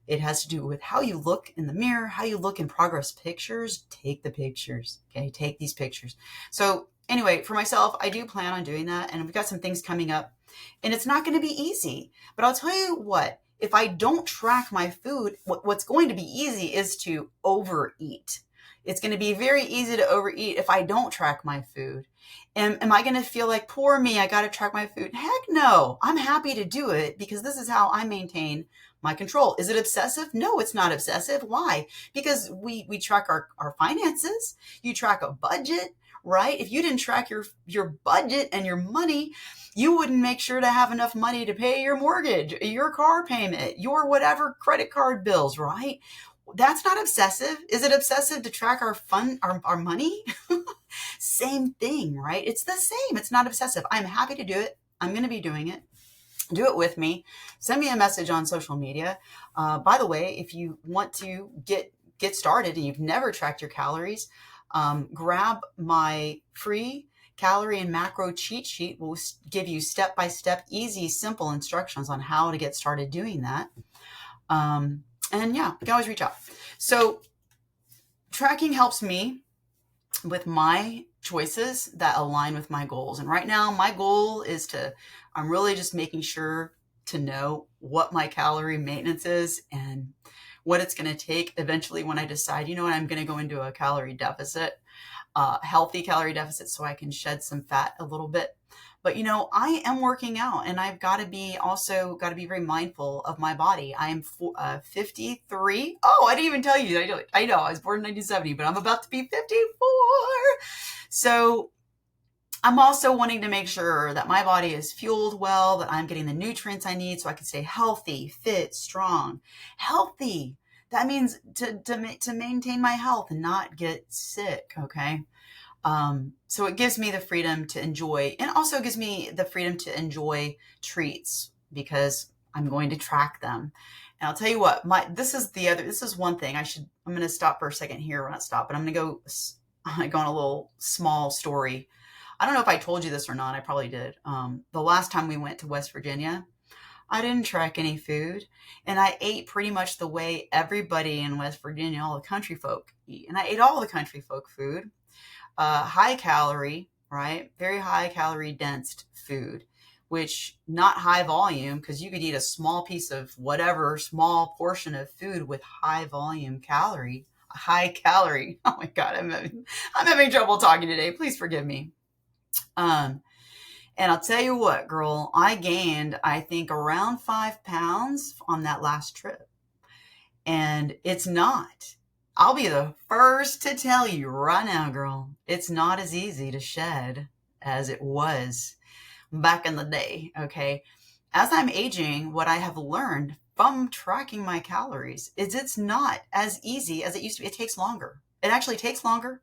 It has to do with how you look in the mirror, how you look in progress pictures. Take the pictures, okay? Take these pictures. So anyway, for myself, I do plan on doing that. And we've got some things coming up. And it's not going to be easy. But I'll tell you what, if I don't track my food, what's going to be easy is to overeat. It's going to be very easy to overeat if I don't track my food. And am I going to feel like, poor me, I got to track my food? Heck no. I'm happy to do it because this is how I maintain my control. Is it obsessive? No, it's not obsessive. Why? Because we track our finances. You track a budget, right? If you didn't track your budget and your money, you wouldn't make sure to have enough money to pay your mortgage, your car payment, your whatever credit card bills, right? That's not obsessive. Is it obsessive to track our money? Same thing, right? It's the same. It's not obsessive. I'm happy to do it. I'm going to be doing it. Do it with me. Send me a message on social media. By the way, if you want to get started and you've never tracked your calories, grab my free calorie and macro cheat sheet. We'll give you step-by-step, easy, simple instructions on how to get started doing that. And yeah, you can always reach out. So tracking helps me with my choices that align with my goals. And right now my goal is I'm really just making sure to know what my calorie maintenance is and what it's going to take eventually when I decide, I'm going to go into a calorie deficit, healthy calorie deficit, so I can shed some fat a little bit. But, I am working out and I've got to be very mindful of my body. I am 53. Oh, I didn't even tell you. I know I was born in 1970, but I'm about to be 54. So I'm also wanting to make sure that my body is fueled well, that I'm getting the nutrients I need so I can stay healthy, fit, strong. Healthy. That means to maintain my health and not get sick, okay? So it gives me the freedom to enjoy, and also gives me the freedom to enjoy treats because I'm going to track them. And I'll tell you what, this is one thing I'm going to stop for a second here. We're not stop, but I'm going to go on a little small story. I don't know if I told you this or not. I probably did. The last time we went to West Virginia, I didn't track any food, and I ate pretty much the way everybody in West Virginia, all the country folk eat. And I ate all the country folk food. High calorie, right? Very high calorie dense food, which not high volume, because you could eat a small piece of whatever small portion of food with high volume calorie. high calorie. Oh my God, I'm having trouble talking today. Please forgive me. Um, and I'll tell you what, girl, I gained, I think, around 5 pounds on that last trip. And it's not. I'll be the first to tell you right now, girl, it's not as easy to shed as it was back in the day. Okay. As I'm aging, what I have learned from tracking my calories is it's not as easy as it used to be. It takes longer. It actually takes longer.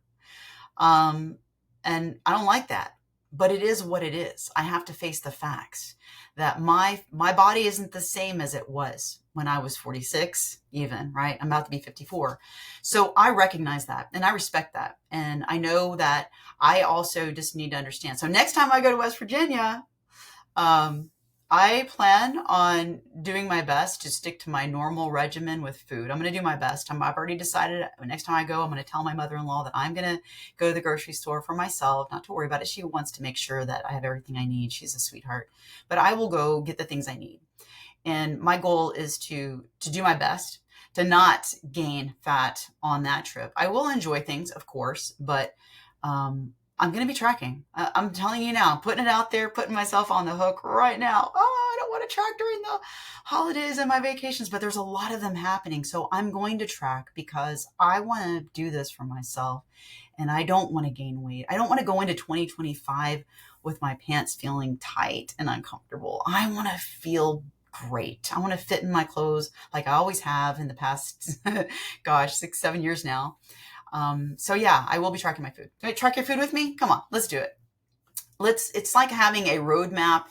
Um, and I don't like that, but it is what it is. I have to face the facts that my body isn't the same as it was when I was 46, even, right? I'm about to be 54. So I recognize that and I respect that. And I know that I also just need to understand. So next time I go to West Virginia, um, I plan on doing my best to stick to my normal regimen with food. I'm going to do my best. I've already decided next time I go, I'm going to tell my mother-in-law that I'm going to go to the grocery store for myself, not to worry about it. She wants to make sure that I have everything I need. She's a sweetheart, but I will go get the things I need. And my goal is to do my best to not gain fat on that trip. I will enjoy things, of course, but I'm going to be tracking. I'm telling you now, putting it out there, putting myself on the hook right now. Oh, I don't want to track during the holidays and my vacations, but there's a lot of them happening. So I'm going to track because I want to do this for myself and I don't want to gain weight. I don't want to go into 2025 with my pants feeling tight and uncomfortable. I want to feel great. I want to fit in my clothes like I always have in the past, gosh, 6, 7 years now. So yeah, I will be tracking my food. Track your food with me? Come on, let's do it. It's like having a roadmap.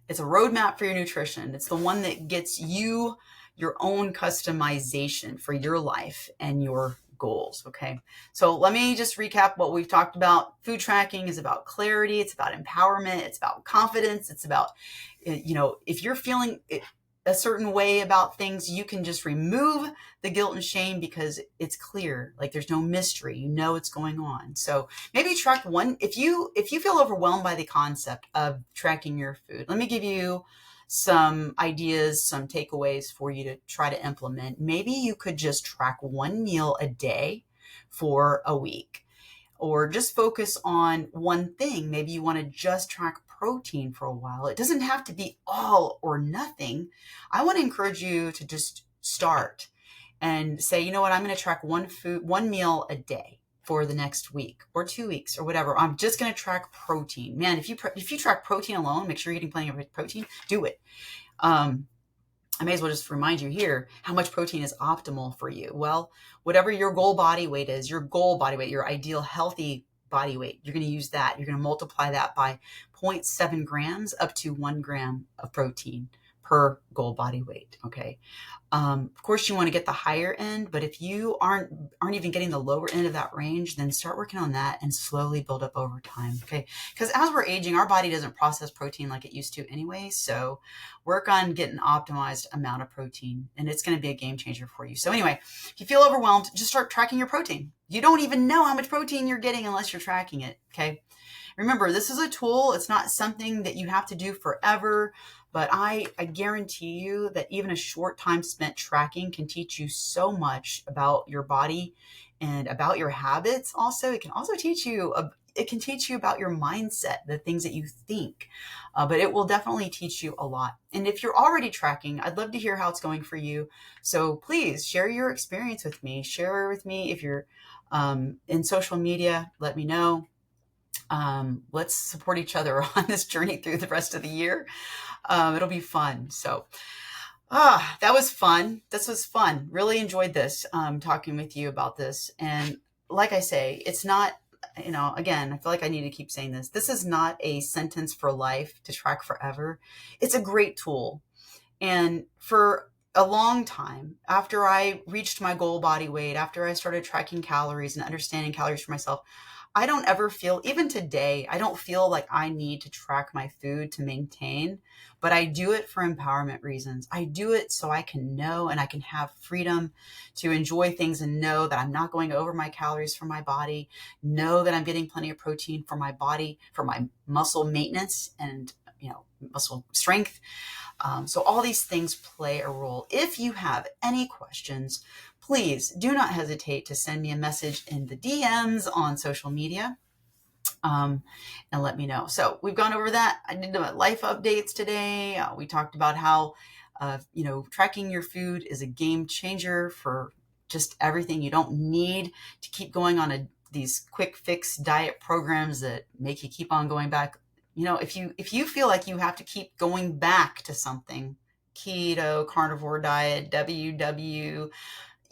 It's a roadmap for your nutrition. It's the one that gets you your own customization for your life and your goals. Okay. So let me just recap what we've talked about. Food tracking is about clarity. It's about empowerment. It's about confidence. It's about, if you're feeling a certain way about things, you can just remove the guilt and shame because it's clear. Like there's no mystery. You know what's going on. So maybe track one. If you feel overwhelmed by the concept of tracking your food, let me give you some ideas, some takeaways for you to try to implement. Maybe you could just track one meal a day for a week, or just focus on one thing. Maybe you want to just track protein for a while. It doesn't have to be all or nothing. I want to encourage you to just start and say, you know what, I'm going to track one meal a day for the next week or 2 weeks or whatever. I'm just going to track protein. Man, if you track protein alone, make sure you're eating plenty of protein, do it. I may as well just remind you here how much protein is optimal for you. Well, whatever your goal body weight is, your ideal healthy body weight, you're going to use that. You're going to multiply that by 0.7 grams up to 1 gram of protein per goal body weight. Okay. Of course, you want to get the higher end, but if you aren't even getting the lower end of that range, then start working on that and slowly build up over time. Okay. Because as we're aging, our body doesn't process protein like it used to anyway. So work on getting an optimized amount of protein, and it's going to be a game changer for you. So anyway, if you feel overwhelmed, just start tracking your protein. You don't even know how much protein you're getting unless you're tracking it. Okay. Remember, this is a tool. It's not something that you have to do forever, but I guarantee you that even a short time spent tracking can teach you so much about your body and about your habits. Also, it can teach you about your mindset, the things that you think, but it will definitely teach you a lot. And if you're already tracking, I'd love to hear how it's going for you. So please share your experience with me. Share with me if you're in social media. Let me know. Let's support each other on this journey through the rest of the year. It'll be fun. So, that was fun. This was fun. Really enjoyed this, talking with you about this. And like I say, it's not, again, I feel like I need to keep saying this. This is not a sentence for life to track forever. It's a great tool. And for a long time, after I reached my goal body weight, after I started tracking calories and understanding calories for myself, I don't ever feel, even today, I don't feel like I need to track my food to maintain, but I do it for empowerment reasons. I do it so I can know and I can have freedom to enjoy things and know that I'm not going over my calories for my body, know that I'm getting plenty of protein for my body, for my muscle maintenance and, muscle strength. So all these things play a role. If you have any questions, please do not hesitate to send me a message in the DMs on social media, and let me know. So we've gone over that. I did life updates today. We talked about how, tracking your food is a game changer for just everything. You don't need to keep going on these quick fix diet programs that make you keep on going back. If you feel like you have to keep going back to something, keto, carnivore diet, WW,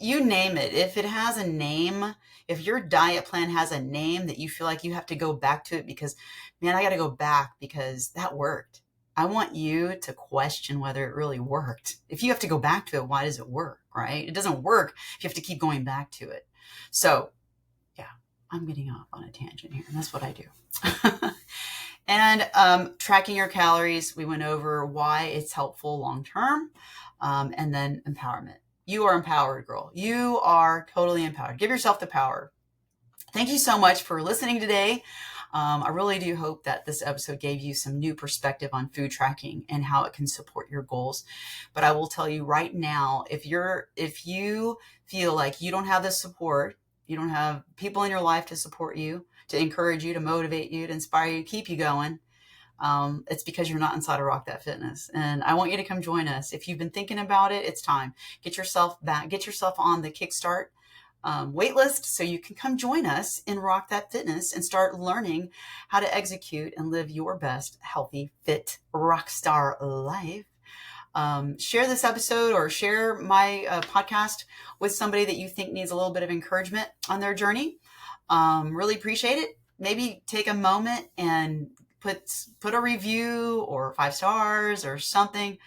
you name it. If it has a name, if your diet plan has a name that you feel like you have to go back to it because, man, I got to go back because that worked. I want you to question whether it really worked. If you have to go back to it, why does it work, right? It doesn't work if you have to keep going back to it. So, yeah, I'm getting off on a tangent here, and that's what I do. And tracking your calories, we went over why it's helpful long-term, and then empowerment. You are empowered, girl. You are totally empowered. Give yourself the power. Thank you so much for listening today. I really do hope that this episode gave you some new perspective on food tracking and how it can support your goals. But I will tell you right now, if you feel like you don't have the support, you don't have people in your life to support you, to encourage you, to motivate you, to inspire you, keep you going, it's because you're not inside of Rock That Fitness. And I want you to come join us. If you've been thinking about it, it's time. Get yourself on the Kickstart wait list so you can come join us in Rock That Fitness and start learning how to execute and live your best healthy, fit, rockstar life. Share this episode or share my podcast with somebody that you think needs a little bit of encouragement on their journey. Really appreciate it. Maybe take a moment and put a review or 5 stars or something.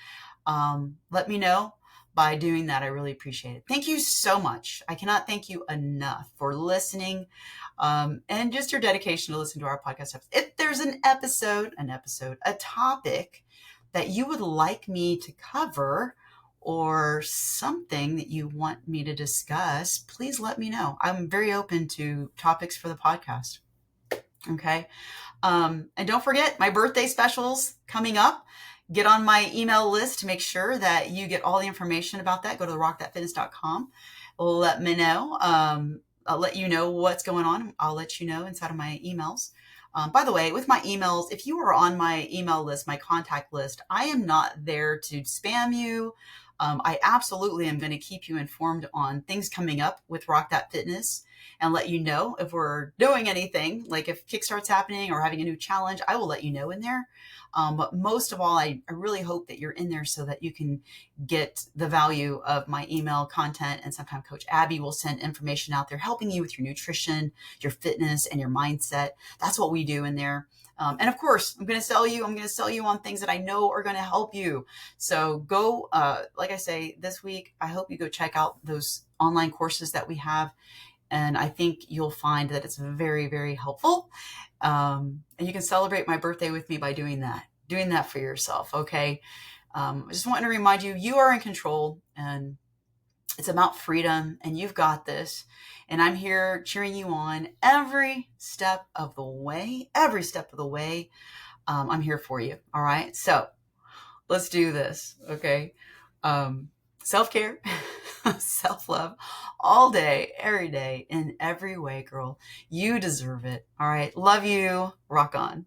Let me know by doing that. I really appreciate it. Thank you so much. I cannot thank you enough for listening, and just your dedication to listen to our podcast. If there's a topic that you would like me to cover or something that you want me to discuss, please let me know. I'm very open to topics for the podcast. Okay. And don't forget my birthday specials coming up. Get on my email list to make sure that you get all the information about that. Go to rockthatfitness.com. Let me know. I'll let you know what's going on. I'll let you know inside of my emails. By the way, with my emails, if you are on my email list, my contact list, I am not there to spam you. I absolutely am going to keep you informed on things coming up with Rock That Fitness and let you know if we're doing anything, like if Kickstart's happening or having a new challenge, I will let you know in there. But most of all, I really hope that you're in there so that you can get the value of my email content. And sometimes Coach Abby will send information out there helping you with your nutrition, your fitness, and your mindset. That's what we do in there. And of course, I'm going to sell you on things that I know are going to help you. So go, like I say, this week, I hope you go check out those online courses that we have. And I think you'll find that it's very, very helpful. And you can celebrate my birthday with me by doing that for yourself. Okay. I just want to remind you, you are in control, and it's about freedom, and you've got this. And I'm here cheering you on every step of the way. I'm here for you. All right. So let's do this. Okay. Self-care, self-love all day, every day, in every way, girl. You deserve it. All right. Love you. Rock on.